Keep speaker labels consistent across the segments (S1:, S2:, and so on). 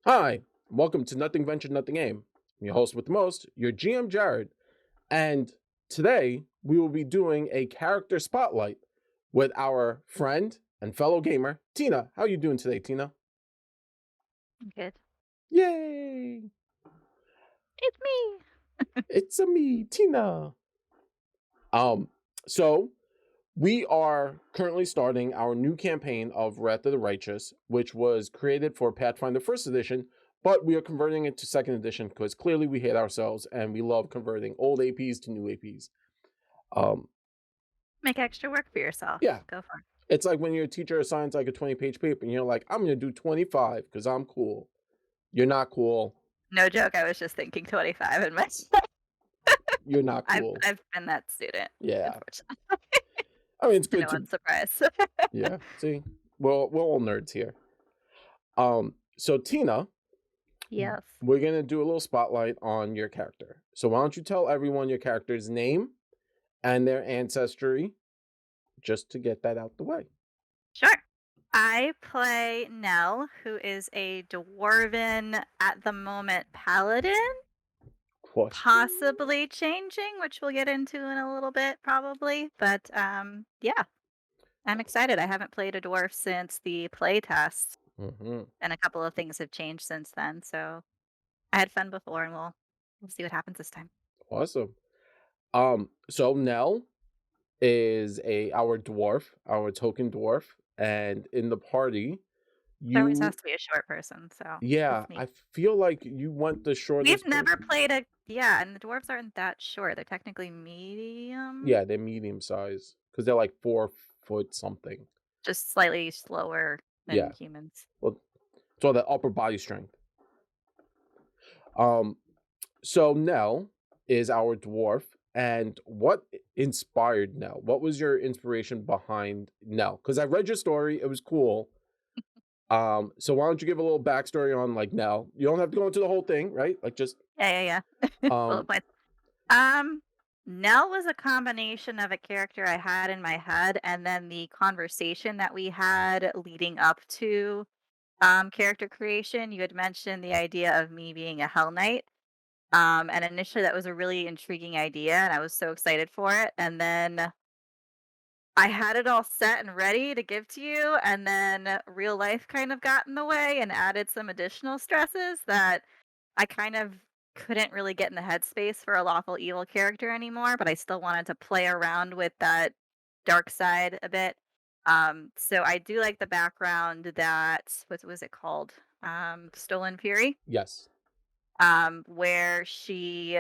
S1: Hi, welcome to Nothing Ventured, Nothing Aim. I'm your host with the most, your GM Jared, and today we will be doing a character spotlight with our friend and fellow gamer, Tina. How you doing today, Tina?
S2: Good.
S1: Yay!
S2: It's me.
S1: It's a me, Tina. Um, so we are currently starting our new campaign of Wrath of the Righteous, which was created for Pathfinder First Edition, but we are converting it to Second Edition because clearly we hate ourselves and we love converting old APs to new APs. Um,
S2: Make extra work for yourself.
S1: yeah,
S2: Go for it.
S1: it's like when your teacher assigns like a 20-page paper and you're like, I'm gonna do 25 because I'm cool. You're not cool.
S2: No joke, I was just thinking 25 in my
S1: You're not
S2: I've
S1: cool.
S2: I've been that student,
S1: Yeah.
S2: unfortunately,
S1: I mean, it's
S2: to
S1: good
S2: no
S1: to,
S2: one's surprise.
S1: yeah. See, we're all nerds here. So Tina,
S2: Yes.
S1: we're gonna do a little spotlight on your character. So why don't you tell everyone your character's name and their ancestry, just to get that out the way.
S2: Sure. I play Nell, who is a dwarven, at the moment, paladin,
S1: Question?
S2: possibly changing, which we'll get into in a little bit probably, but, yeah, I'm excited. I haven't played a dwarf since the play test,
S1: Mm-hmm.
S2: and a couple of things have changed since then, so I had fun before, and we'll see what happens this time.
S1: Awesome. So Nell is a our dwarf, our token dwarf, and in the party,
S2: It always has
S1: you
S2: to be a short person, so
S1: yeah,
S2: it's me.
S1: I feel like you want the
S2: We've
S1: shortest
S2: never
S1: person.
S2: played a yeah, and the dwarves aren't that short. They're technically medium,
S1: Yeah, they're medium size because they're like 4 foot something.
S2: just slightly slower than
S1: Yeah,
S2: humans.
S1: well, so the upper body strength. Um, so Nell is our dwarf, and what inspired Nell? What was your inspiration behind Nell? Because I read your story, it was cool. So why don't you give a little backstory on like Nell? You don't have to go into the whole thing, right? Like just
S2: Yeah. Bullet
S1: um,
S2: points. Um, Nell was a combination of a character I had in my head, and then the conversation that we had leading up to, character creation. You had mentioned the idea of me being a Hell Knight. And initially that was a really intriguing idea and I was so excited for it. And then I had it all set and ready to give to you. And then real life kind of got in the way and added some additional stresses that I kind of couldn't really get in the headspace for a lawful evil character anymore, but I still wanted to play around with that dark side a bit. So I do like the background that what was it called? Stolen Fury,
S1: yes.
S2: where she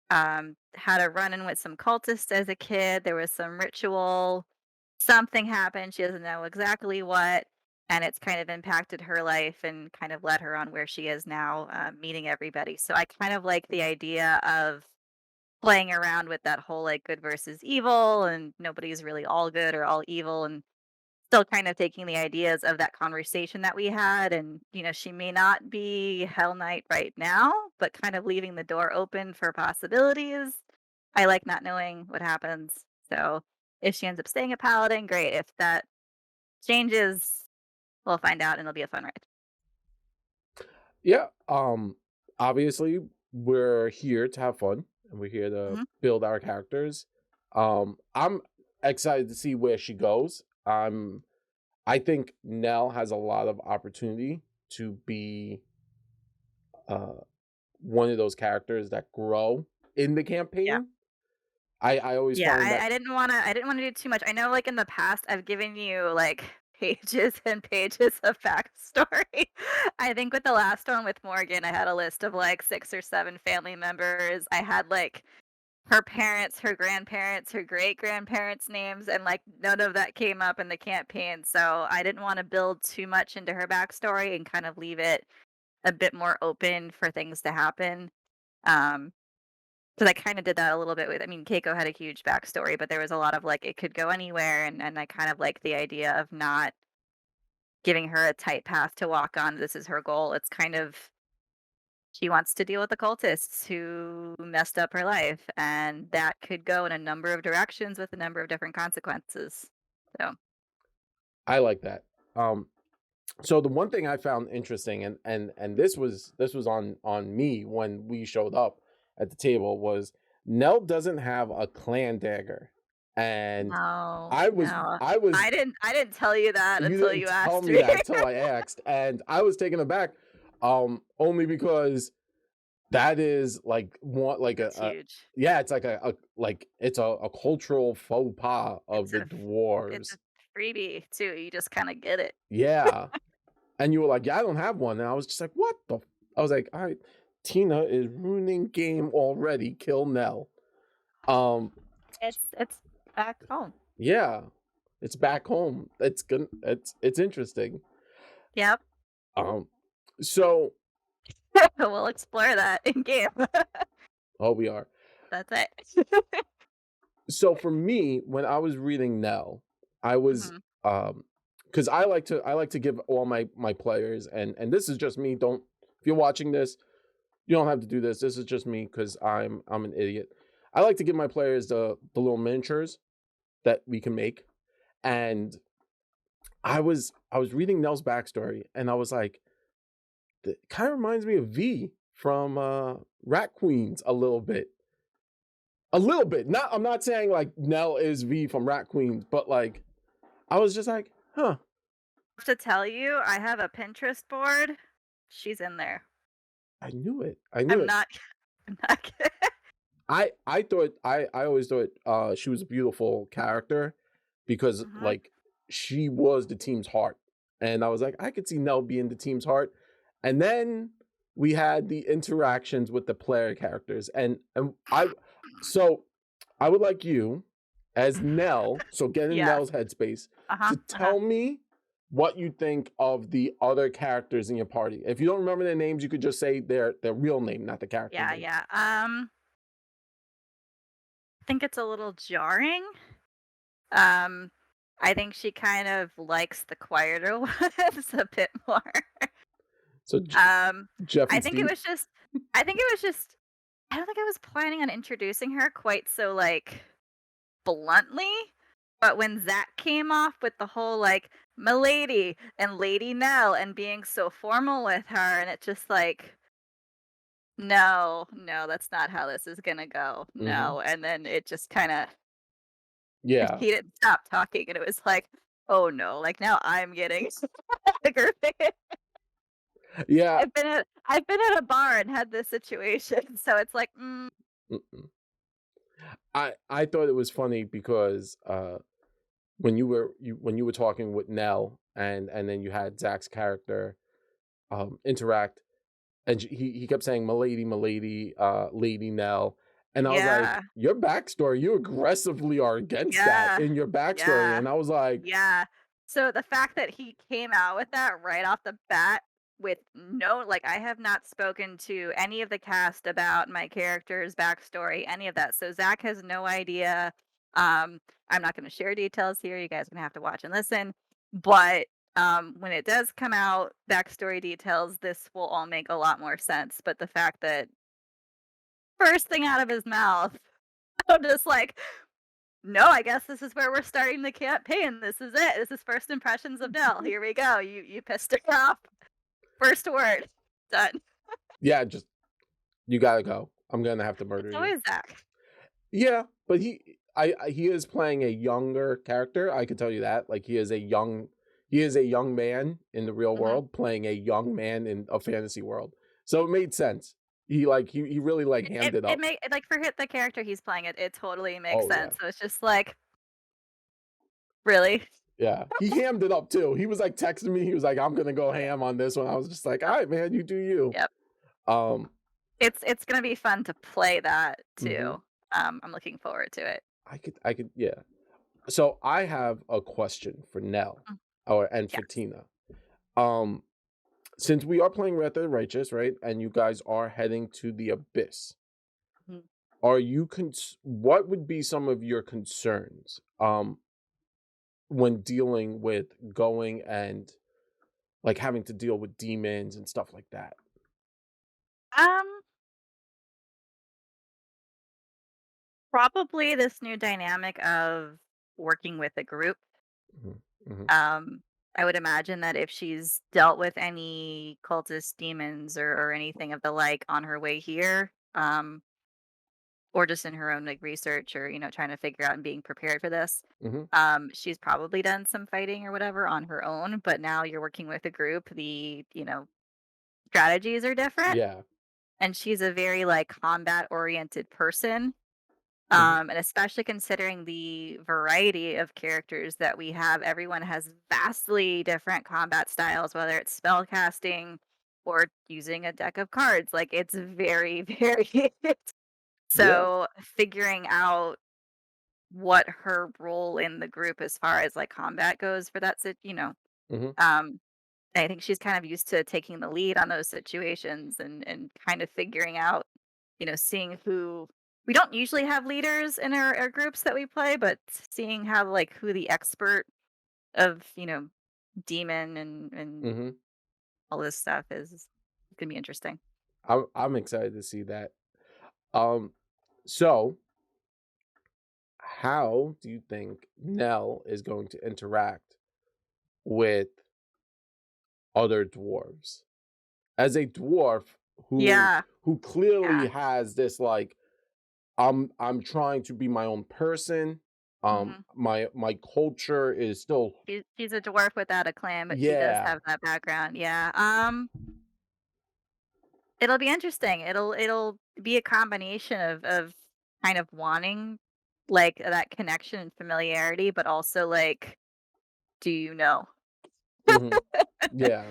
S2: had a run-in with some cultists as a kid. There was some ritual. Something happened. She doesn't know exactly what, and it's kind of impacted her life and kind of led her on where she is now, meeting everybody. So I kind of like the idea of playing around with that whole like good versus evil, and nobody's really all good or all evil, and still kind of taking the ideas of that conversation that we had. And she may not be Hell Knight right now, but kind of leaving the door open for possibilities. I like not knowing what happens. So if she ends up staying a paladin, great. If that changes, we'll find out and it'll be a fun ride.
S1: Yeah. Obviously we're here to have fun and we're here to
S2: Mhm.
S1: build our characters. I'm excited to see where she goes. I think Nell has a lot of opportunity to be uh one of those characters that grow in the
S2: Yeah.
S1: campaign. I always
S2: Yeah,
S1: find that
S2: I didn't wanna do too much. I know, like, in the past, I've given you, like, pages and pages of backstory. I think with the last one with Morgan, I had a list of, like, 6 or 7 family members. I had, like, her parents, her grandparents, her great-grandparents' names, and, like, none of that came up in the campaign, so I didn't wanna build too much into her backstory and kind of leave it a bit more open for things to happen. Um 'Cause I kinda did that a little bit with Keiko had a huge backstory, but there was a lot of, like, it could go anywhere, and I kind of like the idea of not giving her a tight path to walk on, this is her goal. It's kind of she wants to deal with the cultists who messed up her life, and that could go in a number of directions with a number of different consequences. So,
S1: I like that. Um So the one thing I found interesting, and this was on me when we showed up at the table, was Nell doesn't have a clan dagger, and
S2: No,
S1: I was
S2: no.
S1: I was
S2: I didn't tell you that
S1: you
S2: until
S1: didn't
S2: you
S1: tell
S2: asked
S1: me
S2: me.
S1: that till I asked, and I was taken aback, only because that is like one like
S2: That's
S1: a
S2: huge.
S1: yeah, it's like a like it's a cultural faux pas of
S2: It's
S1: the
S2: it's
S1: dwarves.
S2: a freebie too, you just kinda get it.
S1: Yeah. And you were like, "Yeah, I don't have one." And I was just like, "What the?" I was like, "All right, Tina is ruining game already. Kill Nell." Um,
S2: It's back home.
S1: yeah, it's back home. It's good. It's interesting.
S2: Yep.
S1: Um, so
S2: We'll explore that in game.
S1: oh, we are.
S2: That's it.
S1: So for me, when I was reading Nell, I was
S2: Mhm.
S1: because I like to give all my players, and this is just me. Don't if you're watching this, you don't have to do this. This is just me because I'm an idiot. I like to give my players the little miniatures that we can make. And I was reading Nell's backstory, and I was like, it kind of reminds me of V from Rat Queens a little bit. A little bit. Not I'm not saying like Nell is V from Rat Queens, but like I was just like, huh.
S2: Have to tell you, I have a Pinterest board. She's in there.
S1: I knew it. I knew
S2: I'm
S1: it.
S2: not I'm not kidding.
S1: I thought I always thought she was a beautiful character because
S2: Mhm.
S1: like she was the team's heart. And I was like, I could see Nell being the team's heart. And then we had the interactions with the player characters. And I so I would like you as Nell, so get in
S2: Yes.
S1: Nell's headspace,
S2: Uh-huh,
S1: to
S2: uh-huh.
S1: tell me what you think of the other characters in your party. If you don't remember their names, you could just say their real name, not the character
S2: Yeah,
S1: name.
S2: yeah. I think it's a little jarring. Um, I think she kind of likes the quieter ones a bit more.
S1: So
S2: Um,
S1: Jeff
S2: I
S1: and
S2: think it
S1: Steve.
S2: was just I think it was just I don't think I was planning on introducing her quite so, like, bluntly, but when Zach came off with the whole, like, "Milady" and "Lady Nell" and being so formal with her, and it just like, "No, no, that's not how this is gonna go,
S1: Mhm.
S2: no," and then it just kinda
S1: Yeah.
S2: he didn't stop talking, and it was like, "Oh, no," like, now I'm getting aggravated.
S1: Yeah.
S2: I've been at a bar and had this situation, so it's like,
S1: Mm-mm. I thought it was funny because, when you were talking with Nell and then you had Zach's character, interact, and he kept saying, "Milady, milady, Lady Nell," and I was like,
S2: yeah,
S1: "Your backstory, you aggressively are against that
S2: yeah,
S1: in your backstory,"
S2: yeah.
S1: and I was like,
S2: Yeah. So the fact that he came out with that right off the bat with no like I have not spoken to any of the cast about my character's backstory, any of that. So Zach has no idea. I'm not gonna share details here. You guys are gonna have to watch and listen. But when it does come out, backstory details, this will all make a lot more sense. But the fact that first thing out of his mouth, I'm just like, no, I guess this is where we're starting the campaign. This is it. This is first impressions of Nell. Here we go. You pissed her off. First word. Done.
S1: "Yeah, just you gotta go. I'm gonna have to
S2: It's
S1: murder you."
S2: always Zach.
S1: Yeah, but he is playing a younger character, I could tell you that, like, he is a young man in the real
S2: Mhm.
S1: world playing a young man in a fantasy world, so it made sense. He really, like,
S2: It
S1: hammed
S2: it
S1: it
S2: it
S1: up.
S2: make like for the character he's playing, it totally makes
S1: Oh, yeah.
S2: sense. So it's just like, really?
S1: Yeah, he hammed it up too. He was, like, texting me, he was like, "I'm gonna go ham on this one." I was just like,
S2: Yep.
S1: "Alright, man, you do you."
S2: Yep.
S1: Um,
S2: It's gonna be fun to play that
S1: mhm.
S2: too. I'm looking forward to it.
S1: I could yeah. So, I have a question for Nell,
S2: Mm,
S1: and
S2: yeah.
S1: for Tina. Um Since we are playing Red Dead Righteous, right, and you guys are heading to the abyss,
S2: Mhm.
S1: what would be some of your concerns when dealing with going and like having to deal with demons and stuff like that?
S2: Um, Probably this new dynamic of working with a group.
S1: Mhm, mhm,
S2: I would imagine that if she's dealt with any cultist demons or anything of the like on her way here, or just in her own like research or trying to figure out and being prepared for this,
S1: Hmm.
S2: she's probably done some fighting or whatever on her own. But now you're working with a group. The strategies are different,
S1: Yeah.
S2: and she's a very like combat oriented person.
S1: Hmm.
S2: And especially considering the variety of characters that we have, everyone has vastly different combat styles, whether it's spell casting or using a deck of cards. Like it's very, very
S1: Yeah.
S2: so figuring out what her role in the group as far as like combat goes for that
S1: Hmm.
S2: um I think she's kind of used to taking the lead on those situations and kind of figuring out, seeing who we don't usually have leaders in our groups that we play, but seeing how like who the expert of, demon and
S1: Hmm.
S2: all this stuff is gonna be interesting.
S1: I'm excited to see that. Um, so how do you think Nell is going to interact with other dwarves? As a dwarf who
S2: Yeah,
S1: who clearly
S2: yeah.
S1: has this like I'm trying to be my own person.
S2: hmm
S1: My culture is still
S2: she's a dwarf without a clan, but she does
S1: yeah.
S2: have that background. Yeah. It'll be interesting. It'll be a combination of kind of wanting like that connection and familiarity, but also like, do you know?
S1: Hmm. Yeah.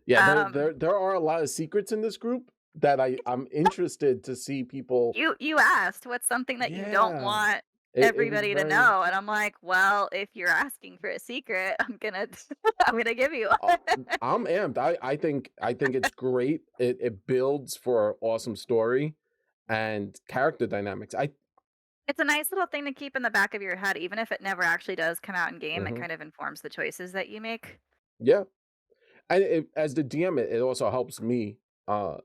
S1: Yeah,
S2: Um,
S1: there are a lot of secrets in this group that I'm interested to see people.
S2: you asked what's something that you don't
S1: Yeah.
S2: want
S1: It was
S2: everybody to
S1: very
S2: know, and I'm like, well, if you're asking for a secret, I'm gonna I'm gonna give you
S1: uh,
S2: one.
S1: I'm amped. I think it's great. It builds for an awesome story and character dynamics. I
S2: It's a nice little thing to keep in the back of your head, even if it never actually does come out in game. It
S1: Mhm.
S2: kind of informs the choices that you make.
S1: Yeah. And as the DM, it also helps me uh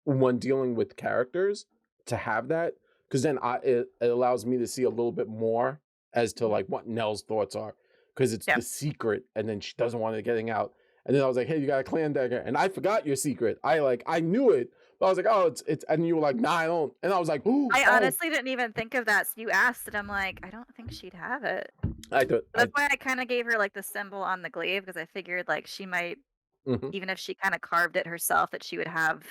S1: when dealing with characters to have that because then it allows me to see a little bit more as to
S2: Mhm.
S1: like what Nell's thoughts are because it's
S2: Yeah.
S1: the secret and then she doesn't want it getting out. And then I was like, hey, you got a clan dagger, and I forgot your secret. I knew it, but I was like, oh, it's, and you were like, nah, I don't. And I was like, ooh,
S2: I
S1: oh,
S2: honestly didn't even think of that. So you asked, and I'm like, I don't think she'd have it.
S1: I thought
S2: That's why I kind of gave her like the symbol on the glaive because I figured like she might,
S1: mhm,
S2: even if she kind of carved it herself, that she would have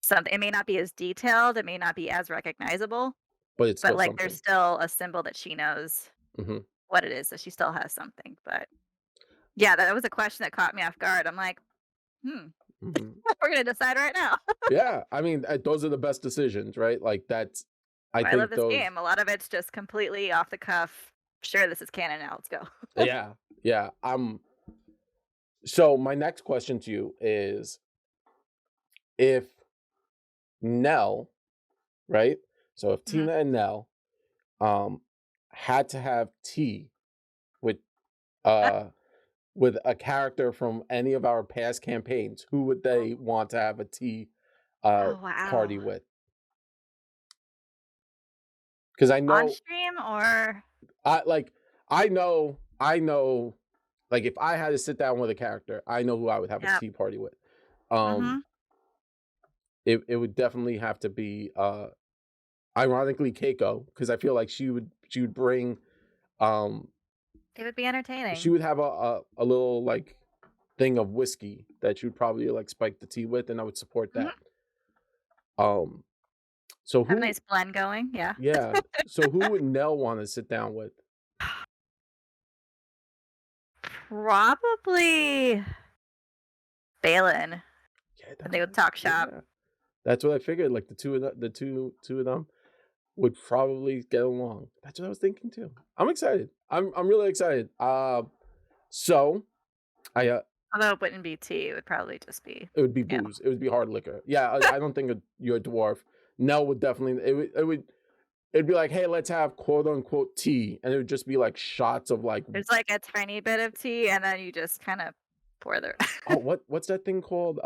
S2: something. It may not be as detailed, it may not be as recognizable,
S1: but it's
S2: but
S1: still
S2: like there's
S1: something.
S2: still a symbol that she knows
S1: Hmm.
S2: what it is. So she still has something. But yeah, that was a question that caught me off guard. I'm like, hmm,
S1: Hmm.
S2: we're gonna decide right now.
S1: Yeah, I mean, those are the best decisions, right? Like that's, I
S2: I love
S1: think
S2: this
S1: those.
S2: game. A lot of it's just completely off the cuff. Sure, this is canon now. Let's go.
S1: Yeah, yeah. So my next question to you is if Nell, right? So if
S2: Mhm.
S1: Tina and Nell um had to have tea with uh with a character from any of our past campaigns, who would
S2: Oh,
S1: they want to have a tea uh
S2: oh wow.
S1: party with? Because I
S2: On
S1: know
S2: stream or
S1: I like I know like if I had to sit down with a character, I know who I would have a
S2: yeah.
S1: tea party with. Um
S2: Mhm.
S1: it would definitely have to be ironically Keiko because I feel like she would bring um
S2: It would be
S1: she
S2: entertaining.
S1: would have a little like thing of whiskey that you'd probably like spike the tea with and I would support
S2: Mhm.
S1: that. Um so
S2: Have a
S1: who
S2: nice blend going, yeah.
S1: yeah, so who would Nell want to sit down with?
S2: Probably Balin,
S1: Yeah,
S2: and
S1: that's
S2: they
S1: what
S2: would talk shop.
S1: yeah. That's what I figured like the two of them would probably get along. That's what I was thinking too. I'm excited. I'm really excited. So I
S2: Although it wouldn't be tea, it would probably just be,
S1: it would be
S2: you know
S1: booze. It would be hard liquor. Yeah, I don't think you're a dwarf. Nell would definitely. It'd be like, hey, let's have quote unquote tea, and it would just be like shots of like,
S2: there's, like, a tiny bit of tea, and then you just kinda pour the
S1: oh, what's that thing called?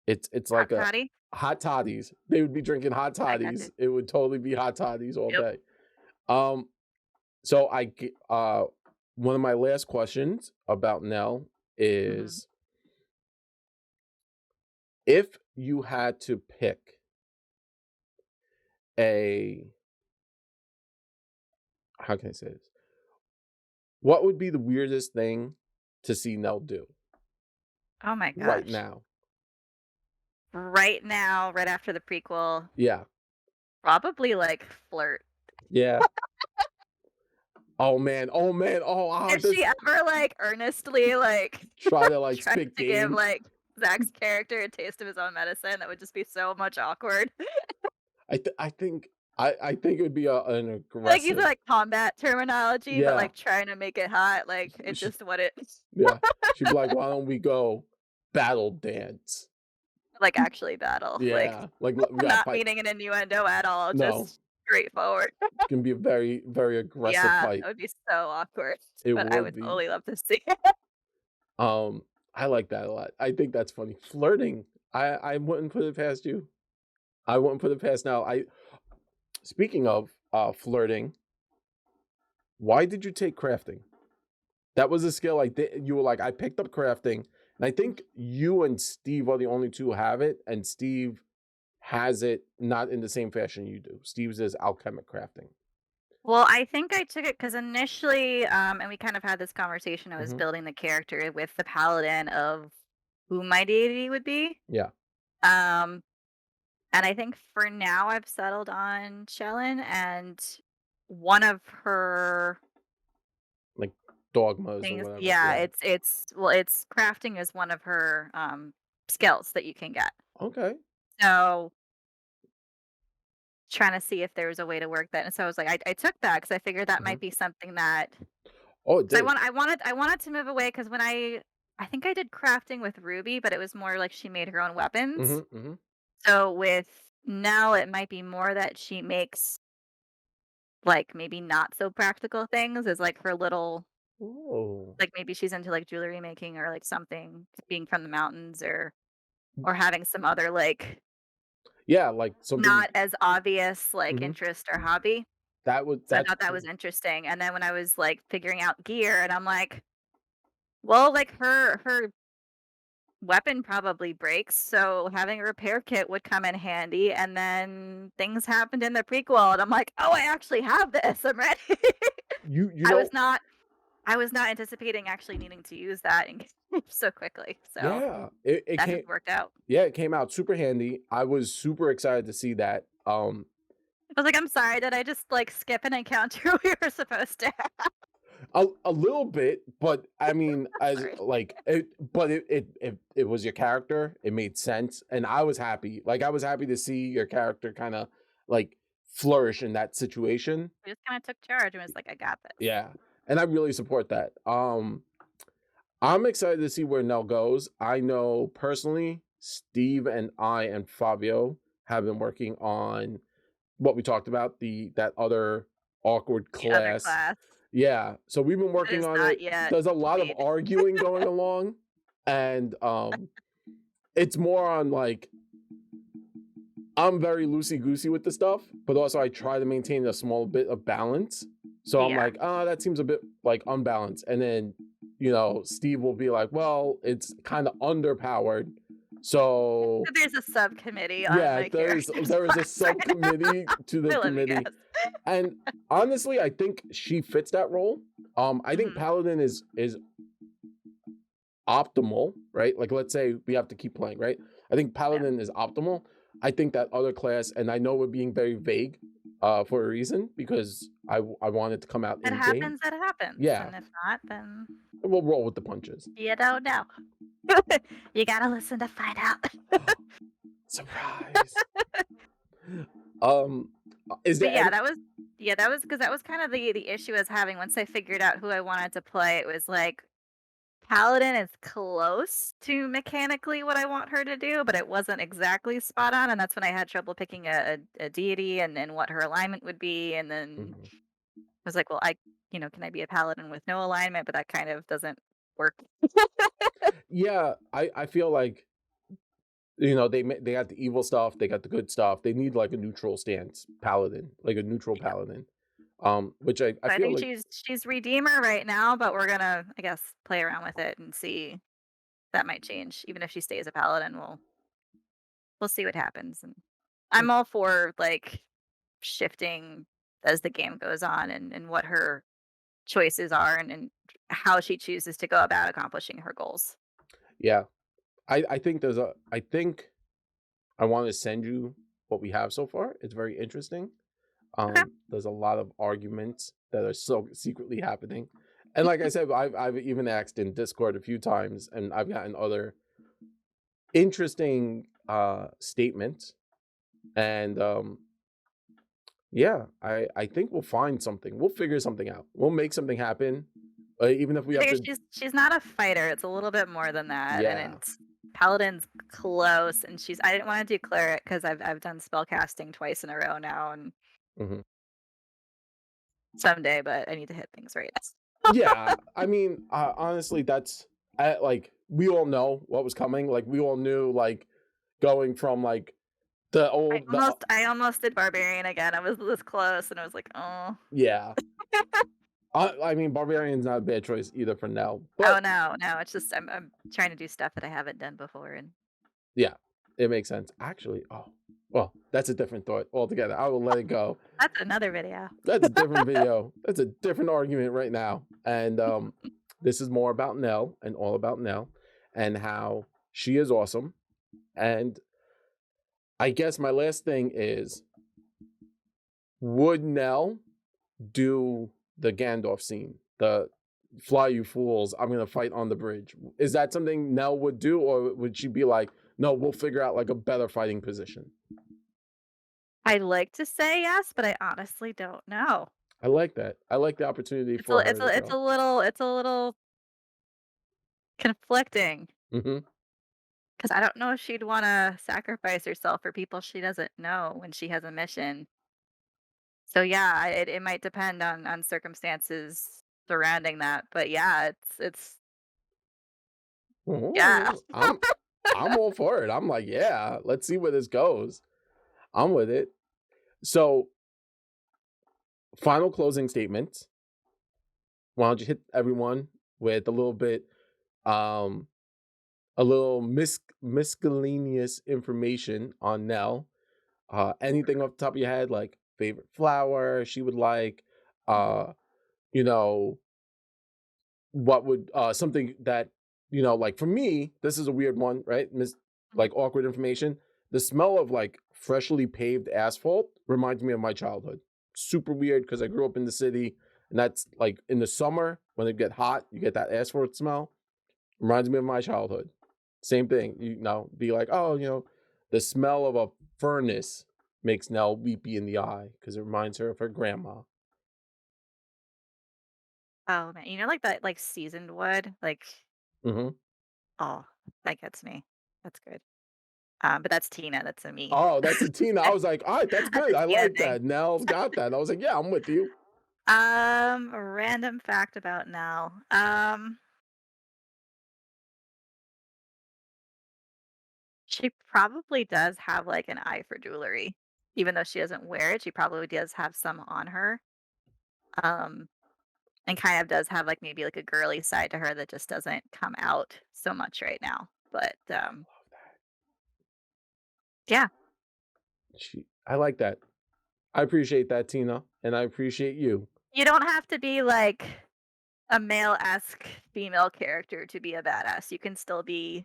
S1: It's
S2: hot
S1: like a
S2: toddy.
S1: hot toddies. They would be drinking hot
S2: I got you.
S1: toddies. It would totally be hot toddies all
S2: Yep.
S1: day. Um, so one of my last questions about Nell
S2: Mhm.
S1: is if you had to pick a how can I say this? What would be the weirdest thing to see Nell do
S2: Oh my
S1: right
S2: gosh.
S1: now?
S2: Right now, right after the prequel,
S1: Yeah.
S2: probably, like, flirt.
S1: Yeah. Oh man. Oh man. Oh,
S2: If
S1: this
S2: she ever, like, earnestly, like,
S1: try to like
S2: tries
S1: spit
S2: to give,
S1: game.
S2: like, Zach's character a taste of his own medicine, that would just be so much awkward.
S1: I think I think it would be an
S2: Like, using,
S1: aggressive.
S2: like, combat terminology, but,
S1: Yeah.
S2: like, trying to make it hot, like, it's
S1: She,
S2: just what it
S1: yeah. She'd be like, why don't we go battle dance?
S2: like, actually battle, like,
S1: Yeah. Like yeah,
S2: not
S1: fight.
S2: meaning an innuendo at all,
S1: No.
S2: just straightforward.
S1: It's gonna be a very, very aggressive
S2: Yeah,
S1: fight.
S2: that would be so awkward,
S1: It
S2: but I
S1: would
S2: would
S1: be.
S2: totally love to see it.
S1: Um, I like that a lot. I think that's funny. Flirting. I wouldn't put it past you. I wouldn't put it past now. I speaking of flirting, why did you take crafting? That was a skill I did. You were like, I picked up crafting, and I
S2: Mhm.
S1: think you and Steve are the only two who have it, and Steve has it not in the same fashion you do. Steve's is alchemic crafting.
S2: Well, I think I took it because initially, and we kind of had this conversation, I was
S1: Hmm.
S2: building the character with the paladin of who my deity would be.
S1: Yeah,
S2: Um, and I think for now I've settled on Shellen, and one of her
S1: like dogmas or
S2: things,
S1: whatever.
S2: yeah,
S1: Yeah.
S2: it's crafting is one of her skills that you can get.
S1: Okay.
S2: So trying to see if there was a way to work that. And so I was like, I took that because I figured that
S1: Hmm.
S2: might be something that
S1: Oh, it
S2: so
S1: did.
S2: I wanted to move away because when I think I did crafting with Ruby, but it was more like she made her own weapons.
S1: Hmm. Hmm.
S2: So with Nell, it might be more that she makes like maybe not so practical things as like her little
S1: Oh.
S2: like maybe she's into like jewelry making or like something being from the mountains or having some other like
S1: Yeah, like something.
S2: not as obvious like
S1: Hmm.
S2: interest or hobby.
S1: That would
S2: So I
S1: that's
S2: thought that was
S1: cool.
S2: interesting. And then when I was like figuring out gear and I'm like, well, like her weapon probably breaks, so having a repair kit would come in handy, and then things happened in the prequel, and I'm like, "Oh, I actually have this, I'm ready."
S1: You
S2: I was
S1: know.
S2: not I was not anticipating actually needing to use that and so quickly, so
S1: Yeah, it
S2: that has
S1: came.
S2: worked out.
S1: Yeah, it came out super handy. I was super excited to see that.
S2: I was like, "I'm sorry, did I just, like, skip an encounter we were supposed to have?"
S1: A little bit, but I mean, as
S2: Sorry.
S1: like it, but it was your character. It made sense, and I was happy. Like I was happy to see your character kind of like flourish in that situation.
S2: I just kinda took charge and was like, "I got this."
S1: Yeah, and I really support that. I'm excited to see where Nell goes. I know personally, Steve and I and Fabio have been working on what we talked about, the that other awkward
S2: The other
S1: class.
S2: class
S1: Yeah, so we've been
S2: that
S1: working
S2: is
S1: on
S2: not
S1: it.
S2: yet
S1: There's a lot of
S2: made.
S1: arguing going along, and it's more on like I'm very loosey goosey with the stuff, but also I try to maintain a small bit of balance. So I'm
S2: Yeah.
S1: like, that seems a bit like unbalanced, and then Steve will be like, well, it's kind of underpowered, so
S2: There's a subcommittee on
S1: yeah,
S2: my character's
S1: there is a
S2: class right now.
S1: subcommittee to the
S2: Let me
S1: committee.
S2: guess.
S1: And honestly, I think she fits that role. I think
S2: Mhm.
S1: Paladin is optimal, right? Like let's say we have to keep playing, right? I think
S2: Yeah.
S1: Paladin is optimal. I think that other class, and I know we're being very vague for a reason because I want it to come out in game.
S2: It happens,
S1: Yeah,
S2: and if not, then
S1: we'll roll with the punches.
S2: you don't know. You gotta listen to find out.
S1: Surprise. Um, is
S2: But
S1: there any?
S2: yeah, that was because that was kind of the issue I was having once I figured out who I wanted to play, it was like, Paladin is close to mechanically what I want her to do, but it wasn't exactly spot on, and that's when I had trouble picking a deity and what her alignment would be, and then
S1: Mhm.
S2: I was like, "Well, can I be a paladin with no alignment?" But that kind of doesn't work.
S1: Yeah, I feel like they got the evil stuff, they got the good stuff. They need like a neutral stance paladin, like a neutral
S2: Yeah.
S1: paladin. Which I
S2: So I
S1: feel
S2: think
S1: like,
S2: she's redeemer right now, but we're gonna, I guess, play around with it and see if that might change. Even if she stays a paladin, we'll see what happens. And I'm all for like shifting as the game goes on and what her choices are and how she chooses to go about accomplishing her goals.
S1: yeah, I think I think I want to send you what we have so far. It's very interesting.
S2: Okay.
S1: There's a lot of arguments that are so secretly happening. And like I said, I've even asked in Discord a few times, and I've gotten other interesting statements. And yeah, I think we'll find something. We'll figure something out. We'll make something happen. Even if we
S2: I
S1: have
S2: figure
S1: to,
S2: she's not a fighter. It's a little bit more than that, and
S1: yeah.
S2: it's paladin's close. And she's I didn't want to do cleric because I've done spell casting twice in a row now, and
S1: Mhm.
S2: someday, but I need to hit things right.
S1: Yeah, I mean, honestly, that's like we all know what was coming. Like we all knew, like going from like the old,
S2: I almost did barbarian again. I was this close, and I was like, oh,
S1: yeah. I mean, barbarian's not a bad choice either for now,
S2: oh
S1: but
S2: no, no. It's just I'm trying to do stuff that I haven't done before, and
S1: yeah, it makes sense. Actually, oh, well, that's a different thought altogether. I will let it go.
S2: that's another video.
S1: That's a different video. That's a different argument right now. And this is more about Nell and all about Nell and how she is awesome. And I guess my last thing is, would Nell do the Gandalf scene? The fly you fools, I'm gonna fight on the bridge. Is that something Nell would do, or would she be like, no, we'll figure out like a better fighting position?
S2: I like to say yes, but I honestly don't know.
S1: I like that. I like the opportunity for her to
S2: It's
S1: go.
S2: a little conflicting
S1: Hmm.
S2: because I don't know if she'd want to sacrifice herself for people she doesn't know when she has a mission. So yeah, it might depend on circumstances surrounding that, but yeah, it's yeah.
S1: Oh, I'm all for it. I'm like, yeah, let's see where this goes. I'm with it. So, final closing statements. Why don't you hit everyone with um, a little miscellaneous information on Nell. Anything off the top of your head, like favorite flower she would like, uh, you know, what would something that like for me, this is a weird one, right?
S2: Mhm.
S1: Like awkward information. The smell of like freshly paved asphalt reminds me of my childhood. Super weird because I grew up in the city, and that's like in the summer when it get hot, you get that asphalt smell. Reminds me of my childhood. Same thing, be like, oh, the smell of a furnace makes Nell weepy in the eye because it reminds her of her grandma.
S2: Oh man, you know, like that, like seasoned wood, like
S1: Hmm.
S2: oh, that gets me. That's good. But that's Tina. That's a me.
S1: Oh, that's a Tina. I was like, all right, that's
S2: That's
S1: good.
S2: a
S1: I
S2: Tina
S1: like
S2: thing.
S1: that. Nell's got that. I was like, yeah, I'm with you.
S2: A random fact about Nell. She probably does have like an eye for jewelry, even though she doesn't wear it. She probably does have some on her. Um, and kind of does have like maybe like a girly side to her that just doesn't come out so much right now. But yeah,
S1: I like that. I appreciate that, Tina, and I appreciate you.
S2: you don't have to be like a male-esque female character to be a badass. You can still be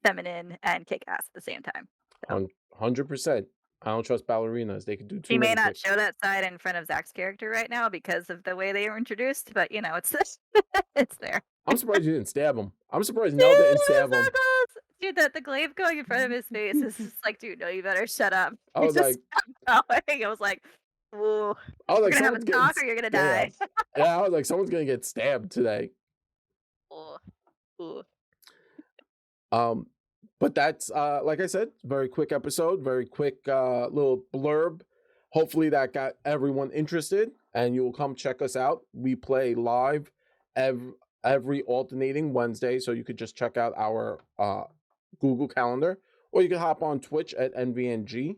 S2: feminine and kick ass at the same time. So
S1: 100%. I don't trust ballerinas. They could do too
S2: she may
S1: many
S2: not
S1: tricks.
S2: show that side in front of Zach's character right now because of the way they were introduced, but you know, it's it's there.
S1: I'm surprised you didn't stab him. I'm surprised
S2: Dude,
S1: Nell didn't
S2: it was
S1: stab him.
S2: so close! Dude, the glaive going in front of his face is just like, dude, no, you better shut up.
S1: I
S2: He
S1: was
S2: just
S1: like,
S2: kept going. I was like, ooh, we're gonna have a
S1: someone's getting
S2: talk or you're gonna die.
S1: stabbed. Yeah, I was like, someone's gonna get stabbed today.
S2: Ooh, ooh.
S1: Um, but that's like I said, very quick episode, very quick little blurb. Hopefully that got everyone interested, and you will come check us out. We play live every every alternating Wednesday, so you could just check out our Google Calendar, or you can hop on Twitch at NVNG,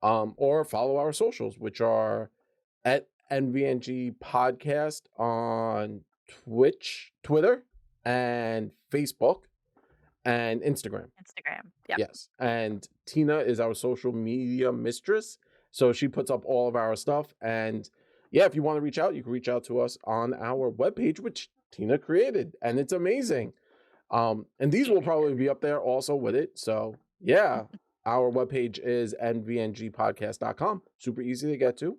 S1: or follow our socials, which are at NVNG Podcast on Twitch, Twitter, and Facebook, and Instagram.
S2: Instagram. Yep.
S1: Yes. And Tina is our social media mistress. So she puts up all of our stuff. And yeah, if you want to reach out, you can reach out to us on our webpage, which Tina created. And it's amazing. And these will probably be up there also with it. So yeah, our webpage is nvngpodcast.com. Super easy to get to.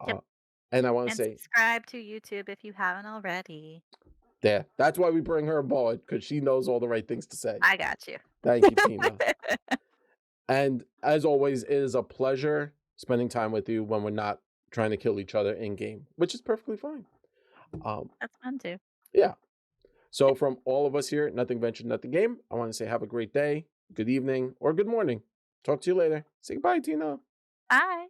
S2: Yep.
S1: Uh, and I want to
S2: And
S1: say,
S2: subscribe to YouTube if you haven't already.
S1: yeah, that's why we bring her aboard, because she knows all the right things to say.
S2: I got you.
S1: Thank you, Tina. And as always, it is a pleasure spending time with you when we're not trying to kill each other in game, which is perfectly fine.
S2: That's fun too.
S1: Yeah. So from all of us here at Nothing Ventured, Nothing Game, I want to say have a great day, good evening, or good morning. Talk to you later. Say goodbye, Tina.
S2: Bye.